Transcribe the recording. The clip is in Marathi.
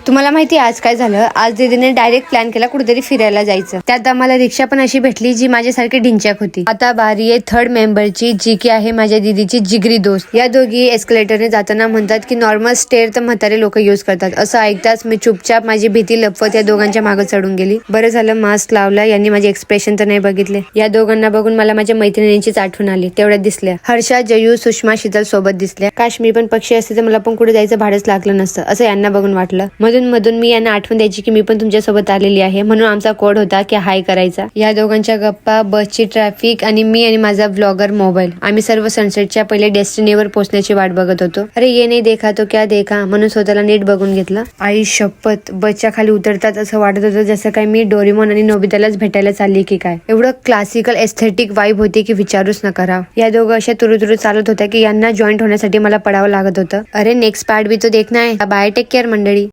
तुम्हाला माहिती आज काय झालं? आज दीदीने डायरेक्ट प्लॅन केला कुठेतरी फिरायला जायचं. त्यात आम्हाला रिक्षा पण अशी भेटली जी माझ्यासारखी ढिंच्याक होती. आता बारी आहे थर्ड मेंबरची, जी की आहे माझ्या दीदीची जिगरी दोस्त. या दोघी एस्केलेटरने जाताना म्हणतात की नॉर्मल स्टेअर तर म्हातारे लोक यूज करतात. असं ऐकताच मी चुपचाप माझी भीती लपवत या दोघांच्या मागे चढून गेली. बरं झालं मास्क लावला, यांनी माझे एक्सप्रेशन तर नाही बघितले. या दोघांना बघून मला माझ्या मैत्रिणींचीच आठवण आली. तेवढ्यात दिसल्या हर्षा, जयू, सुषमा, शीतल सोबत दिसल्या. काश मी पण पक्षी असते तर मला पण कुठे जायचं भाडच लागलं नसतं असं यांना बघून वाटलं. मधून मी यांना आठवण द्यायची की मी पण तुमच्यासोबत आलेली आहे, म्हणून आमचा कोड होता की हाय करायचा. या दोघांच्या गप्पा, बसची ट्रॅफिक आणि मी आणि माझा व्लॉगर मोबाईल, आम्ही सर्व सनसेटच्या पहिले डेस्टिनीवर पोहोचण्याची वाट बघत होतो. अरे ये नाही देखा तो क्या देखा म्हणून स्वतःला नीट बघून घेतलं. आई शपथ, बसच्या खाली उतरतात असं वाटत होतं जसं काय मी डोरेमॉन आणि नोबितालाच भेटायला चालली की काय. एवढं क्लासिकल एस्थेटिक वाईब होती की विचारूच नका. या दोघं अशा तुरु चालत होत्या की यांना जॉईंट होण्यासाठी मला पडावं लागत होतं. अरे नेक्स्ट पार्ट भी तो देखना है. बाय, टेक केअर मंडळी.